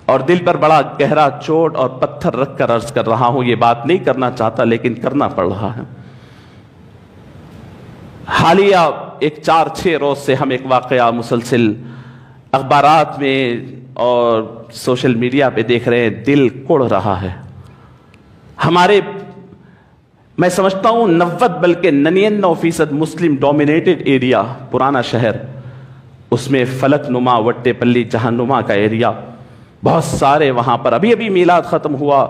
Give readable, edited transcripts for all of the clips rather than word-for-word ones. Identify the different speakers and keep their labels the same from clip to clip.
Speaker 1: اور دل پر بڑا گہرا چوٹ اور پتھر رکھ کر عرض کر رہا ہوں، یہ بات نہیں کرنا چاہتا لیکن کرنا پڑ رہا ہے۔ حالیہ ایک 4-6 روز سے ہم ایک واقعہ مسلسل اخبارات میں اور سوشل میڈیا پہ دیکھ رہے ہیں، دل کوڑ رہا ہے۔ ہمارے میں سمجھتا ہوں 90 بلکہ 99% مسلم ڈومینیٹڈ ایریا پرانا شہر، اس میں فلک نما، وٹے پلی، جہاں نما کا ایریا، بہت سارے وہاں پر ابھی میلاد ختم ہوا،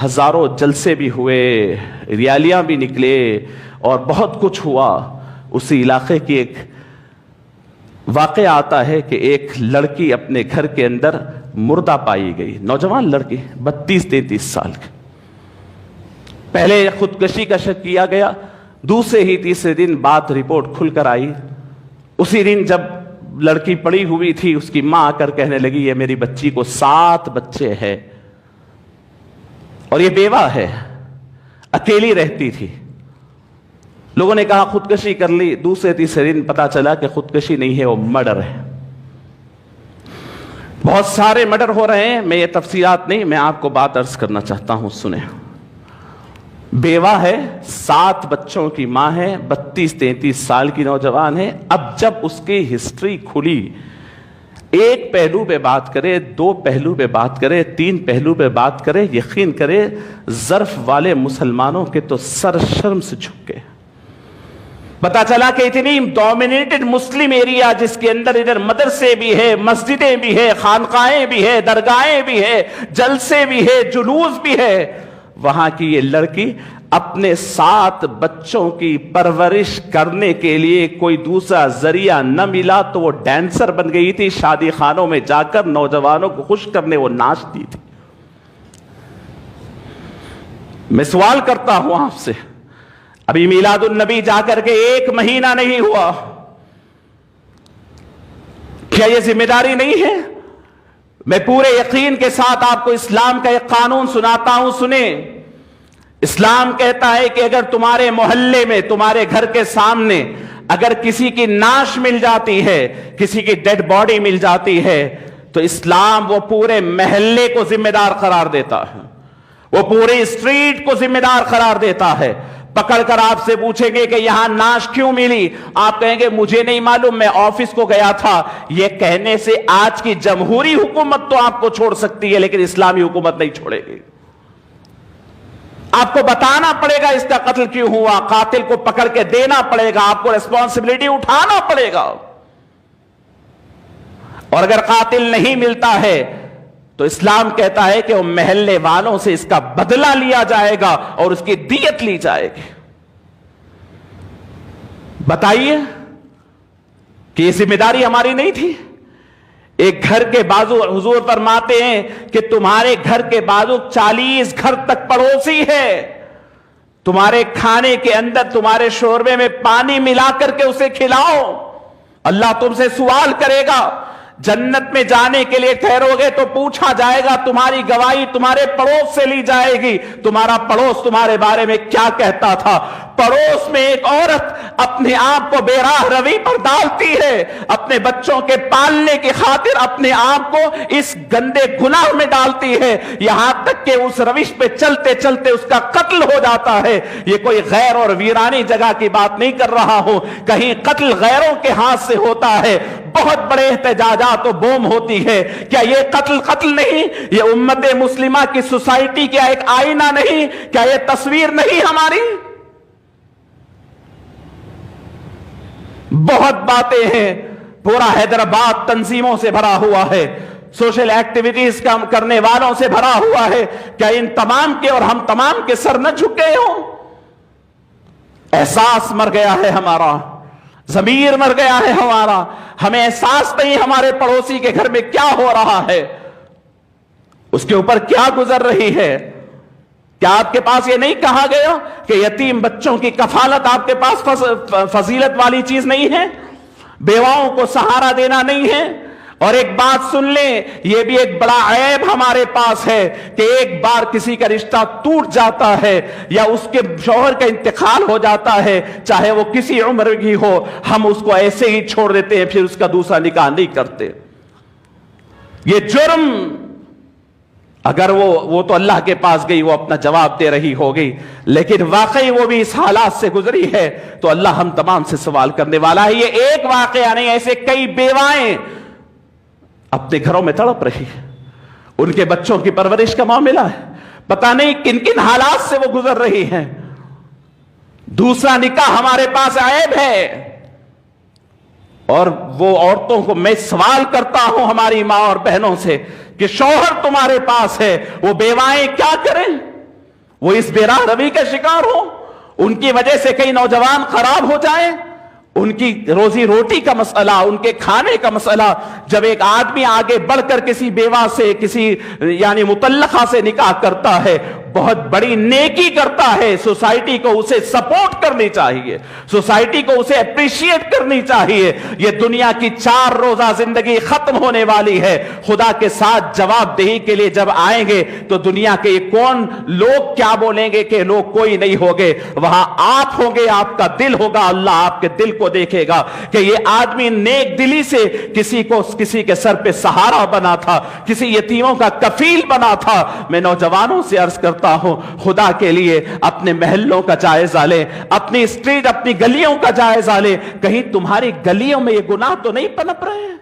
Speaker 1: ہزاروں جلسے بھی ہوئے، ریالیاں بھی نکلے اور بہت کچھ ہوا۔ اسی علاقے کی ایک واقعہ آتا ہے کہ ایک لڑکی اپنے گھر کے اندر مردہ پائی گئی، نوجوان لڑکی 32-33 سال کی۔ پہلے خودکشی کا شک کیا گیا، دوسرے ہی تیسرے دن بات رپورٹ کھل کر آئی۔ اسی دن جب لڑکی پڑی ہوئی تھی، اس کی ماں آ کر کہنے لگی یہ میری بچی کو 7 بچے ہیں اور یہ بیوہ ہے، اکیلی رہتی تھی۔ لوگوں نے کہا خودکشی کر لی، دوسرے تیسرے دن پتا چلا کہ خودکشی نہیں ہے، وہ مرڈر ہے۔ بہت سارے مرڈر ہو رہے ہیں، میں یہ تفصیلات نہیں، میں آپ کو بات عرض کرنا چاہتا ہوں، سنیں۔ بیوہ ہے، 7 بچوں کی ماں ہے، 32-33 سال کی نوجوان ہے۔ اب جب اس کی ہسٹری کھلی، ایک پہلو پہ بات کرے، 2 پہلو پہ بات کرے، 3 پہلو پہ بات کرے، یقین کرے ظرف والے مسلمانوں کے تو سر شرم سے جھک گئے۔ پتا چلا کہ اتنی ڈومینیٹڈ مسلم ایریا جس کے اندر ادھر مدرسے بھی ہے، مسجدیں بھی ہے، خانقاہیں بھی ہے، درگاہیں بھی ہے، جلسے بھی ہے، جلوس بھی ہے، وہاں کی یہ لڑکی اپنے 7 بچوں کی پرورش کرنے کے لیے کوئی دوسرا ذریعہ نہ ملا تو وہ ڈانسر بن گئی تھی، شادی خانوں میں جا کر نوجوانوں کو خوش کرنے وہ ناچتی تھی۔ میں سوال کرتا ہوں آپ سے، ابھی میلاد النبی جا کر کے 1 مہینہ نہیں ہوا، کیا یہ ذمہ داری نہیں ہے؟ میں پورے یقین کے ساتھ آپ کو اسلام کا ایک قانون سناتا ہوں، سنیں۔ اسلام کہتا ہے کہ اگر تمہارے محلے میں، تمہارے گھر کے سامنے اگر کسی کی نعش مل جاتی ہے، کسی کی ڈیڈ باڈی مل جاتی ہے، تو اسلام وہ پورے محلے کو ذمہ دار قرار دیتا ہے، وہ پوری اسٹریٹ کو ذمہ دار قرار دیتا ہے۔ پکڑ کر آپ سے پوچھیں گے کہ یہاں نعش کیوں ملی، آپ کہیں گے مجھے نہیں معلوم، میں آفس کو گیا تھا۔ یہ کہنے سے آج کی جمہوری حکومت تو آپ کو چھوڑ سکتی ہے لیکن اسلامی حکومت نہیں چھوڑے گی۔ آپ کو بتانا پڑے گا اس کا قتل کیوں ہوا، قاتل کو پکڑ کے دینا پڑے گا، آپ کو ریسپانسبلٹی اٹھانا پڑے گا۔ اور اگر قاتل نہیں ملتا ہے تو اسلام کہتا ہے کہ وہ محلے والوں سے اس کا بدلہ لیا جائے گا اور اس کی دیت لی جائے گی۔ بتائیے کہ یہ ذمہ داری ہماری نہیں تھی؟ ایک گھر کے بازو، حضور فرماتے ہیں کہ تمہارے گھر کے بازو 40 گھر تک پڑوسی ہے، تمہارے کھانے کے اندر، تمہارے شوربے میں پانی ملا کر کے اسے کھلاؤ۔ اللہ تم سے سوال کرے گا، جنت میں جانے کے لیے ٹھہرو گے تو پوچھا جائے گا، تمہاری گواہی تمہارے پڑوس سے لی جائے گی، تمہارا پڑوس تمہارے بارے میں کیا کہتا تھا۔ پڑوس میں ایک عورت اپنے آپ کو بے راہ روی پر ڈالتی ہے، اپنے بچوں کے پالنے کی خاطر اپنے آپ کو اس گندے گناہ میں ڈالتی ہے، یہاں تک کہ اس روش پہ چلتے چلتے اس کا قتل ہو جاتا ہے۔ یہ کوئی غیر اور ویرانی جگہ کی بات نہیں کر رہا ہوں، کہیں قتل غیروں کے ہاتھ سے ہوتا ہے، بہت بڑے احتجاجات و بوم ہوتی ہے، کیا یہ قتل نہیں؟ یہ امت مسلمہ کی سوسائٹی کیا ایک آئینہ نہیں؟ کیا یہ تصویر نہیں ہماری؟ بہت باتیں ہیں، پورا حیدرآباد تنظیموں سے بھرا ہوا ہے، سوشل ایکٹیویٹیز کرنے والوں سے بھرا ہوا ہے، کیا ان تمام کے اور ہم تمام کے سر نہ جھکے ہوں؟ احساس مر گیا ہے ہمارا، ضمیر مر گیا ہے ہمارا، ہمیں احساس نہیں ہمارے پڑوسی کے گھر میں کیا ہو رہا ہے، اس کے اوپر کیا گزر رہی ہے۔ کیا آپ کے پاس یہ نہیں کہا گیا کہ یتیم بچوں کی کفالت آپ کے پاس فضیلت والی چیز نہیں ہے، بیواؤں کو سہارا دینا نہیں ہے؟ اور ایک بات سن لیں، یہ بھی ایک بڑا عیب ہمارے پاس ہے کہ ایک بار کسی کا رشتہ ٹوٹ جاتا ہے یا اس کے شوہر کا انتقال ہو جاتا ہے، چاہے وہ کسی عمر کی ہو، ہم اس کو ایسے ہی چھوڑ دیتے ہیں، پھر اس کا دوسرا نکاح نہیں کرتے۔ یہ جرم اگر وہ تو اللہ کے پاس گئی، وہ اپنا جواب دے رہی ہوگی، لیکن واقعی وہ بھی اس حالات سے گزری ہے تو اللہ ہم تمام سے سوال کرنے والا ہے۔ یہ ایک واقعہ نہیں، ایسے کئی بیوائیں اپنے گھروں میں تڑپ رہی ہیں، ان کے بچوں کی پرورش کا معاملہ ہے، پتہ نہیں کن کن حالات سے وہ گزر رہی ہیں۔ دوسرا نکاح ہمارے پاس عیب ہے، اور وہ عورتوں کو میں سوال کرتا ہوں ہماری ماں اور بہنوں سے کہ شوہر تمہارے پاس ہے، وہ بیوائیں کیا کریں؟ وہ اس بے راہ روی کا شکار ہو، ان کی وجہ سے کئی نوجوان خراب ہو جائیں، ان کی روزی روٹی کا مسئلہ، ان کے کھانے کا مسئلہ۔ جب ایک آدمی آگے بڑھ کر کسی بیوہ سے، کسی یعنی مطلقہ سے نکاح کرتا ہے، بہت بڑی نیکی کرتا ہے، سوسائٹی کو اسے سپورٹ کرنی چاہیے، سوسائٹی کو اسے اپریشیٹ کرنی چاہیے۔ یہ دنیا کی 4 روزہ زندگی ختم ہونے والی ہے، خدا کے ساتھ جواب دہی کے لیے جب آئیں گے تو دنیا کے کون لوگ کیا بولیں گے کہ لوگ کوئی نہیں ہوگے، وہاں آپ ہوں گے، آپ کا دل ہوگا، اللہ آپ کے دل کو دیکھے گا کہ یہ آدمی نیک دلی سے کسی کے سر پہ سہارا بنا تھا، کسی یتیموں کا کفیل بنا تھا۔ میں نوجوانوں سے عرض کرتا ہوں، خدا کے لیے اپنے محلوں کا جائزہ لیں، اپنی اسٹریٹ، اپنی گلیوں کا جائزہ لیں، کہیں تمہاری گلیوں میں یہ گناہ تو نہیں پنپ رہے ہیں؟